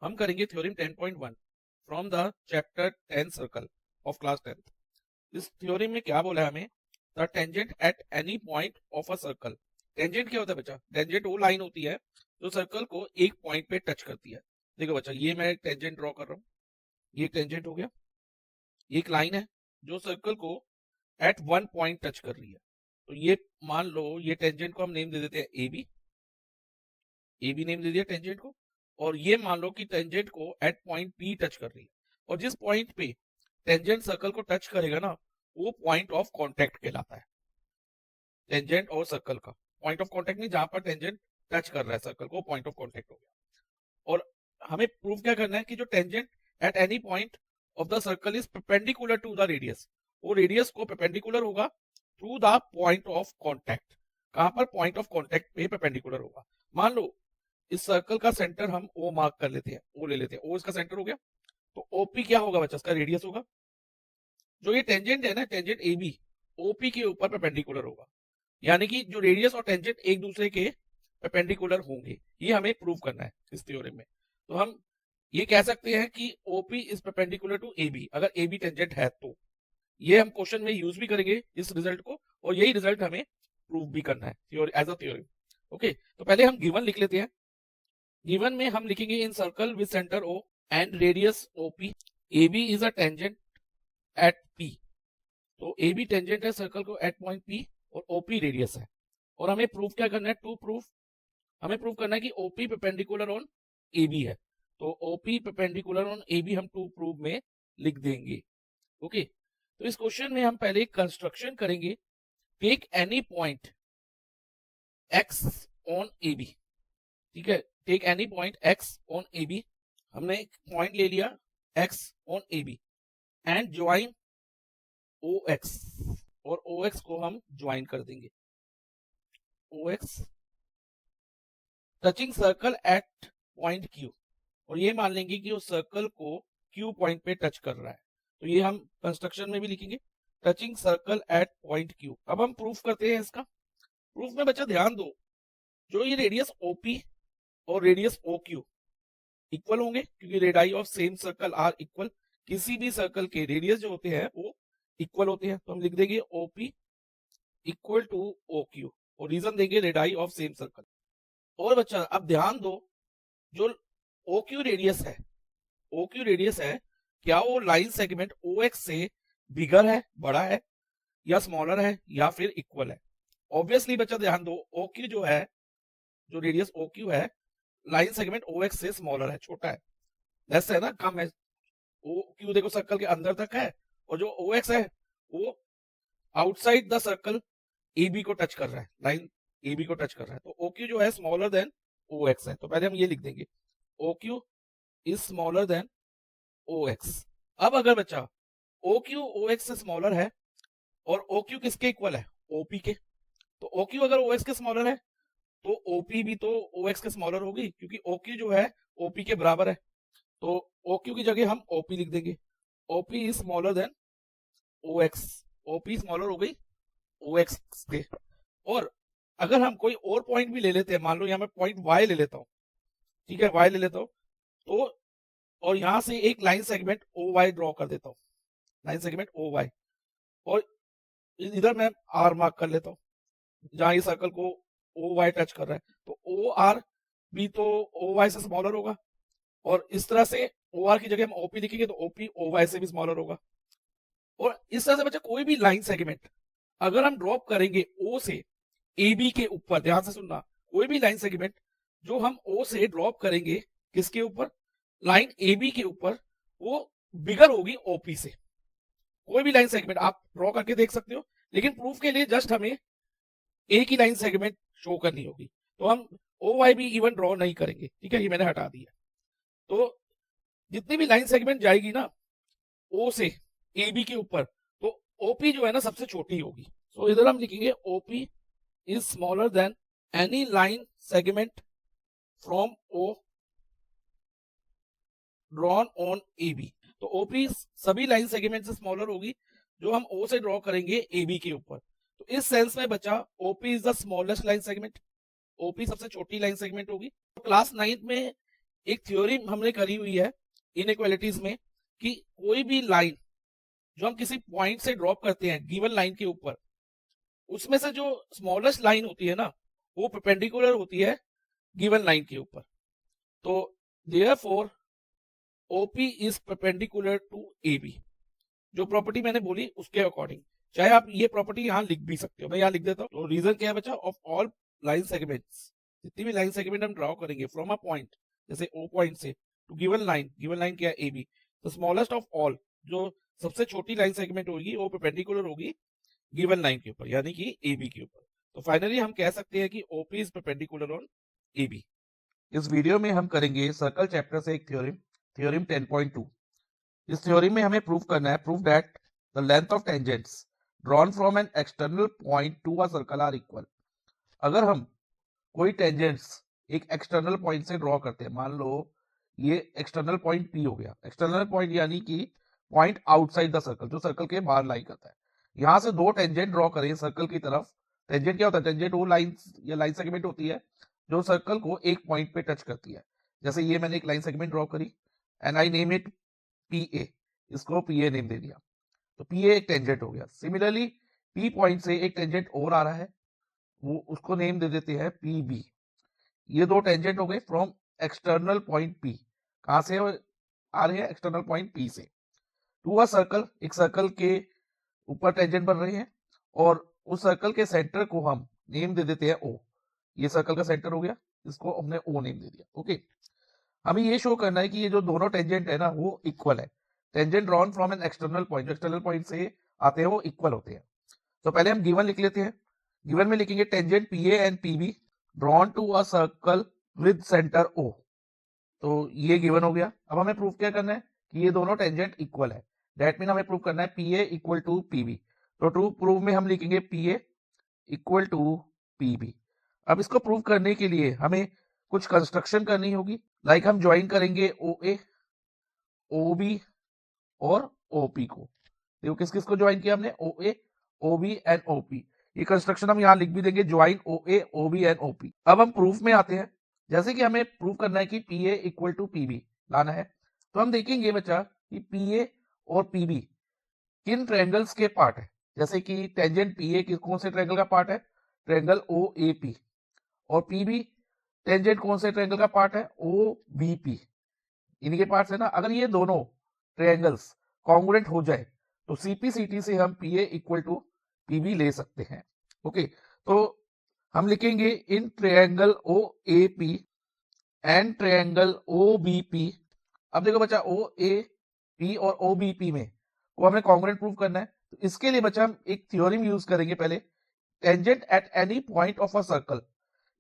हम करेंगे theorem 10.1 from the chapter 10 circle of class 10th। इस थ्योरम में क्या बोला है हमें, the tangent at any point of a circle. Tangent क्या होता है बच्चा? टेंजेंट वो लाइन होती है जो सर्कल को एक पॉइंट पे टच करती है। देखो बच्चा, ये मैं टेंजेंट ड्रॉ कर रहा हूँ, ये टेंजेंट हो गया, ये एक लाइन है जो सर्कल को एट वन पॉइंट टच कर रही है। तो ये मान लो ये टेंजेंट को हम नेम दे देते हैं A B, A B name दे दिया टेंजेंट को। और ये मान लो कि टेंजेंट को एट पॉइंट पी टच कर रही है, और जिस पॉइंट पे टेंजेंट सर्कल को टच करेगा ना, वो पॉइंट ऑफ कांटेक्ट कहलाता है। टेंजेंट और सर्कल का पॉइंट ऑफ कांटेक्ट नहीं, जहां पर टेंजेंट टच कर रहा है सर्कल को, पॉइंट ऑफ कांटेक्ट हो गया। और हमें प्रूव क्या करना है कि जो tangent at any point of the circle is perpendicular to the radius, वो रेडियस को परपेंडिकुलर होगा through the point of contact. कहां पर? पॉइंट ऑफ कांटेक्ट पे परपेंडिकुलर होगा। मान लो इस सर्कल का सेंटर हम ओ मार्क कर लेते हैं, ओ ले लेते हैं, ओ इसका सेंटर हो गया। तो ओपी क्या होगा बच्चा? इसका रेडियस होगा। जो ये टेंजेंट है ना, टेंजेंट ए बी, ओपी के ऊपर परपेंडिकुलर होगा, यानी कि जो रेडियस और टेंजेंट एक दूसरे के परपेंडिकुलर होंगे। ये हमें प्रूव करना है इस थ्योरम में। तो हम ये कह सकते हैं कि OP is perpendicular to A B, अगर ए बी टेंजेंट है तो। ये हम क्वेश्चन में यूज भी करेंगे इस रिजल्ट को, और यही रिजल्ट हमें प्रूव भी करना है एज अ थ्योरम। ओके, तो पहले हम गिवन लिख लेते हैं। गिवन में हम लिखेंगे in circle with centre O and radius OP, A B is a tangent at P. तो ए बी टेंजेंट है सर्कल को एट पॉइंट पी, और ओपी रेडियस है। और हमें प्रूफ क्या करना है? टू प्रूफ, हमें प्रूफ करना है कि OP perpendicular on A B है। तो OP perpendicular on A B हम टू प्रूफ में लिख देंगे। ओके, तो इस क्वेश्चन में हम पहले कंस्ट्रक्शन करेंगे। Take any point X on A B, ठीक है, take any point X on A B. हमने एक पॉइंट ले लिया X on A B, and join O X, और ओ एक्स को हम ज्वाइन कर देंगे। O X touching circle at point Q, और ये मान लेंगे कि उस सर्कल को क्यू पॉइंट पे टच कर रहा है। तो ये हम कंस्ट्रक्शन में भी लिखेंगे, touching circle at point Q. अब हम प्रूफ करते हैं इसका। प्रूफ में बच्चा ध्यान दो, जो ये रेडियस ओपी और रेडियस ओ क्यू इक्वल होंगे, क्योंकि radii of same circle are equal. किसी भी सर्कल के रेडियस जो होते हैं वो इक्वल होते हैं। तो हम लिख देंगे OP equal to O Q, और रीजन देंगे रेडियाई ऑफ सेम सर्कल। और बच्चा अब ध्यान दो, जो ओ क्यू रेडियस है, ओ क्यू रेडियस है, क्या वो लाइन सेगमेंट ओ एक्स से बिगर है, बड़ा है, या स्मॉलर है, या फिर इक्वल है? ऑब्वियसली बच्चा ध्यान दो, ओ क्यू जो है, जो रेडियस ओ क्यू है, लाइन सेगमेंट ओ एक्स से स्मॉलर है, छोटा है, लेस है ना, कम है। ओ क्यू देखो सर्कल के अंदर तक है, और जो ओ एक्स है वो outside the circle A B को टच कर रहा है, लाइन ए बी को टच कर रहा है। तो ओ क्यू जो है स्मॉलर देन ओ एक्स है। तो पहले हम ये लिख देंगे, O Q is smaller than O X. अब अगर बच्चा ओ क्यू ओ एक्स से स्मॉलर है, और ओ क्यू किसके इक्वल है? ओपी के। तो ओ क्यू अगर ओ एक्स के स्मॉलर है, तो ओपी भी तो ओ एक्स के स्मॉलर होगी, क्योंकि ओ क्यू जो है ओपी के बराबर है। तो ओ क्यू की जगह हम ओपी लिख देंगे, OP is smaller than O X. OP smaller हो गई ओ एक्स के। और अगर हम कोई और पॉइंट भी ले लेते हैं, मान लो यहाँ मैं पॉइंट वाई ले लेता हूँ, ठीक है, वाई ले लेता हूँ, तो और यहां से एक line segment O Y draw कर देता हूँ, लाइन सेगमेंट ओ वाई, और इधर मैं आर मार्क कर लेता हूँ, जहां ये सर्कल को ओ वाई टच कर रहा है। तो ओ आर भी तो ओ वाई से स्मॉलर होगा, और इस तरह से ओ आर की जगह हम ओपी लिखेंगे, तो ओपी ओ वाई से भी स्मॉलर होगा। और इस तरह से बच्चा कोई भी लाइन सेगमेंट अगर हम ड्रॉप करेंगे ओ से ए बी के ऊपर, ध्यान से सुनना, कोई भी लाइन सेगमेंट जो हम ओ से ड्रॉप करेंगे किसके ऊपर? लाइन ए बी के ऊपर, वो बिगर होगी ओपी से। कोई भी लाइन सेगमेंट आप ड्रॉ करके देख सकते हो, लेकिन प्रूफ के लिए जस्ट हमें ए की लाइन सेगमेंट शो करनी होगी। तो हम ओ वाई भी इवन ड्रॉ नहीं करेंगे, ठीक है, ये मैंने हटा दिया। तो जितनी भी लाइन सेगमेंट जाएगी ना ओ से ए बी के ऊपर, तो ओपी जो है ना सबसे छोटी होगी। तो इधर हम लिखेंगे OP is smaller than any line segment from O drawn on A B. तो ओपी सभी लाइन सेगमेंट से स्मॉलर होगी जो हम ओ से ड्रॉ करेंगे ए बी के ऊपर। तो इस सेंस में बचा OP is the smallest line segment, OP सबसे छोटी लाइन सेगमेंट होगी। क्लास 9th में एक थ्योरी हमने करी हुई है इनइक्वालिटीज में कि कोई भी लाइन जो हम किसी पॉइंट से ड्रॉप करते हैं गिवन लाइन के ऊपर, उसमें से जो स्मॉलेस्ट लाइन होती है ना, वो परपेंडिकुलर होती है गिवन लाइन के ऊपर। तो therefore OP is perpendicular to AB, जो प्रॉपर्टी मैंने बोली उसके अकॉर्डिंग। चाहे आप ये प्रॉपर्टी यहाँ लिख भी सकते हो, मैं यहाँ लिख देता हूँ। तो रीजन क्या है बच्चा, ऑफ ऑल लाइन सेगमेंट्स, जितनी भी लाइन सेगमेंट हम ड्रॉ करेंगे फ्रॉम अ पॉइंट, जैसे ओ पॉइंट से टू गिवन लाइन क्या है एबी, तो स्मॉलेस्ट ऑफ ऑल, जो सबसे छोटी लाइन सेगमेंट होगी वो परपेंडिकुलर होगी गिवन लाइन के ऊपर, यानी कि एबी के ऊपर। तो फाइनली हम कह सकते हैं कि OP is perpendicular on AB. इस वीडियो में हम करेंगे सर्कल चैप्टर से एक थ्योरम 10.2। इस थ्योरी में हमें प्रूव करना है, prove that the length of tangents drawn from an external point to a circle are equal. अगर हम कोई टेंजेंट्स एक एक्सटर्नल पॉइंट से ड्रॉ करते हैं, मान लो ये एक्सटर्नल पॉइंट पी हो गया, एक्सटर्नल पॉइंट यानी कि पॉइंट आउटसाइड द सर्कल, जो सर्कल के बाहर लाई करता है। यहां से दो टेंजेंट ड्रॉ करें सर्कल की तरफ। टेंजेंट क्या होता है, टेंजेंट वो लाइन या लाइन सेगमेंट होती है जो सर्कल को एक पॉइंट पे टच करती है। जैसे ये मैंने एक लाइन सेगमेंट ड्रॉ करी and I name it P A, इसको पी ए नेम दे दिया, तो पी ए एक टेंजेंट हो गया। सिमिलरली पी पॉइंट से एक टेंजेंट और आ रहा है, वो उसको नेम दे देते हैं पी बी। ये दो टेंजेंट हो गए फ्रॉम एक्सटर्नल पॉइंट पी। कहां से आ रहे हैं, एक्सटर्नल पॉइंट पी से टू अ सर्कल, एक सर्कल के ऊपर टेंजेंट बन रहे हैं, और उस सर्कल के सेंटर को हम नेम दे देते हैं ओ। ये सर्कल का सेंटर हो गया, इसको हमने ओ नेम दे दिया। ओके, हमें ये शो करना है कि ये जो दोनों टेंजेंट है ना वो इक्वल है। Tangent drawn from an external point, जो एक्सटर्नल पॉइंट से आते हैं वो इक्वल होते हैं। तो पहले हम गिवन लिख लेते हैं। गिवन में लिखेंगे tangent P A and P B drawn to a circle with centre O. तो ये गिवन हो गया। अब हमें प्रूफ क्या करना है कि ये दोनों टेंजेंट इक्वल है। दैट मीन हमें प्रूव करना है P A equal to P B. तो ट्रू प्रूफ में हम लिखेंगे P A equal to P B. अब इसको प्रूव करने के लिए हमें कुछ कंस्ट्रक्शन करनी होगी, लाइक हम ज्वाइन करेंगे ओ ए, ओ बी और ओ पी को। देखो किस किस को ज्वाइन किया हमने, O A, O B and O P. ये कंस्ट्रक्शन हम यहाँ लिख भी देंगे, join O A, O B and O P. अब हम प्रूफ में आते हैं। जैसे कि हमें प्रूव करना है कि P A equal to P B लाना है, तो हम देखेंगे बच्चा कि पी ए और पी बी किन ट्रायंगल्स के पार्ट है। जैसे कि टेंजेंट पी ए कौन से ट्रायंगल का पार्ट है, ट्रायंगल ओ ए पी, और पी बी टेंजेंट कौन से ट्रायंगल का पार्ट है, ओ बी पी। इन्हीं के पार्ट्स है ना। अगर ये दोनों ट्रायंगल्स कॉन्ग्रुएंट हो जाए तो सीपीसीटी से हम P A equal to P B ले सकते हैं। ओके, तो हम लिखेंगे in triangle O A P and triangle O B P. अब देखो बच्चा, ओ ए पी और ओ बी पी में को हमें कॉन्ग्रुएंट प्रूव करना है। तो इसके लिए बच्चा हम एक थ्योरम यूज करेंगे पहले, tangent at any point of a circle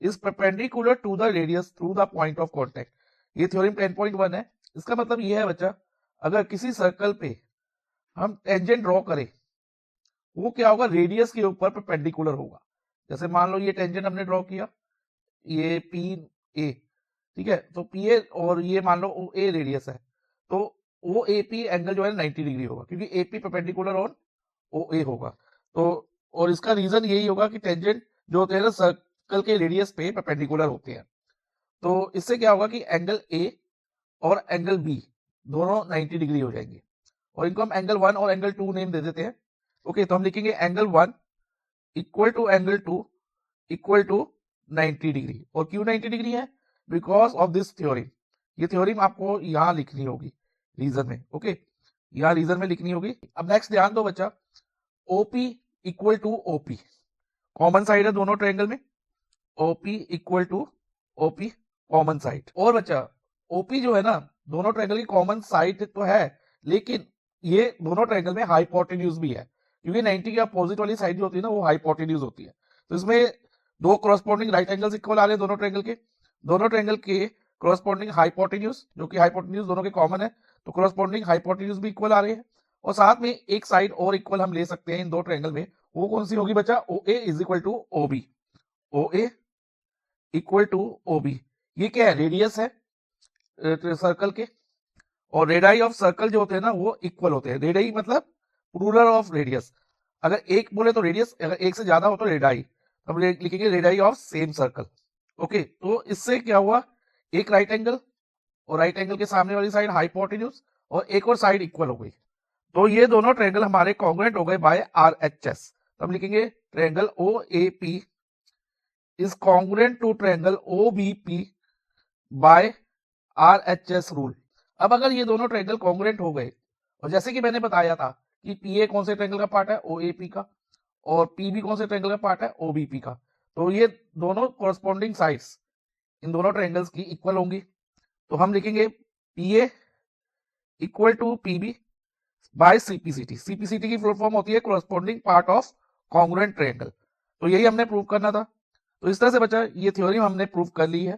is perpendicular to the radius through the point of contact. ये थ्योरम 10.1 है। इसका मतलब ये है बच्चा, अगर किसी सर्कल पे हम टेंजेंट ड्रॉ करें, वो क्या होगा, रेडियस के ऊपर परपेंडिकुलर होगा। जैसे मान लो ये टेंजेंट हमने ड्रॉ किया, ये पी ए, ठीक है, तो पी ए और ये मान लो ओ ए रेडियस है, तो ओ ए पी एंगल जो है 90 डिग्री होगा, क्योंकि ए पी परपेंडिकुलर ऑन ओ ए होगा। तो और इसका रीजन यही होगा कि टेंजेंट जो होते हैं ना सर्कल के रेडियस पे परपेंडिकुलर होते हैं। तो इससे क्या होगा कि एंगल ए और एंगल बी दोनों 90 डिग्री हो जाएंगे, और इनको हम एंगल 1 और एंगल 2 नेम दे देते हैं। ओके, तो हम लिखेंगे angle 1 equal to angle 2 equal to 90 degree. और क्यों 90 डिग्री है, बिकॉज ऑफ दिस थ्योरम। ये थ्योरम आपको यहाँ लिखनी होगी रीजन में। ओके, यहाँ रीजन में लिखनी होगी। अब नेक्स्ट ध्यान दो बच्चा, OP equal to OP, common side है दोनों ट्रायंगल में, OP equal to OP common side. और बच्चा ओपी जो है ना, दोनों ट्रायंगल की कॉमन साइड तो है, लेकिन ये दोनों ट्रायंगल में हाइपोटेन्यूज भी है, क्योंकि 90 के अपोजिट वाली साइड जो होती है ना वो हाइपोटेन्यूज होती है। तो इसमें दो कॉरस्पॉन्डिंग राइट एंगल्स इक्वल आ रहे हैं दोनों ट्रायंगल के कॉरस्पॉन्डिंग हाइपोटेन्यूज, जो कि हाइपोटेन्यूज दोनों के कॉमन है, तो कॉरस्पॉन्डिंग हाइपोटेन्यूज भी इक्वल आ रहे हैं। और साथ में एक साइड और इक्वल हम ले सकते हैं इन दो ट्रायंगल में, वो कौन सी होगी बच्चा, O A is equal to O B, O A equal to O B. ये क्या है, रेडियस है सर्कल के, और रेडाई ऑफ सर्कल जो होते हैं ना वो इक्वल होते हैं। रेडाई मतलब प्लूरल ऑफ रेडियस, अगर एक बोले तो रेडियस, अगर एक से ज्यादा हो तो रेडाई। हम लिखेंगे radii of same circle. Okay, तो इससे क्या हुआ, एक राइट एंगल और राइट एंगल के सामने वाली साइड हाइपोटेन्यूज और एक और साइड इक्वल हो गई, तो ये दोनों ट्रायंगल हमारे कॉन्ग्रुएंट हो गए बाय RHS। तो हम लिखेंगे triangle OAP is congruent to triangle OBP by RHS rule. अब अगर ये दोनों ट्रायंगल कॉन्ग्रुएंट हो गए, और जैसे कि मैंने बताया था कि PA कौन से ट्रायंगल का पार्ट है, OAP का, और PB कौन से ट्रायंगल का पार्ट है, OBP का, तो ये दोनों कॉरस्पॉन्डिंग साइड्स इन दोनों ट्रायंगल्स की इक्वल होंगी। तो हम लिखेंगे PA equal to PB by CPCT। CPCT की फुल फॉर्म होती है corresponding part of congruent triangle. तो यही हमने प्रूव करना था। तो इस तरह से बच्चा ये थ्योरम हमने प्रूव कर ली है।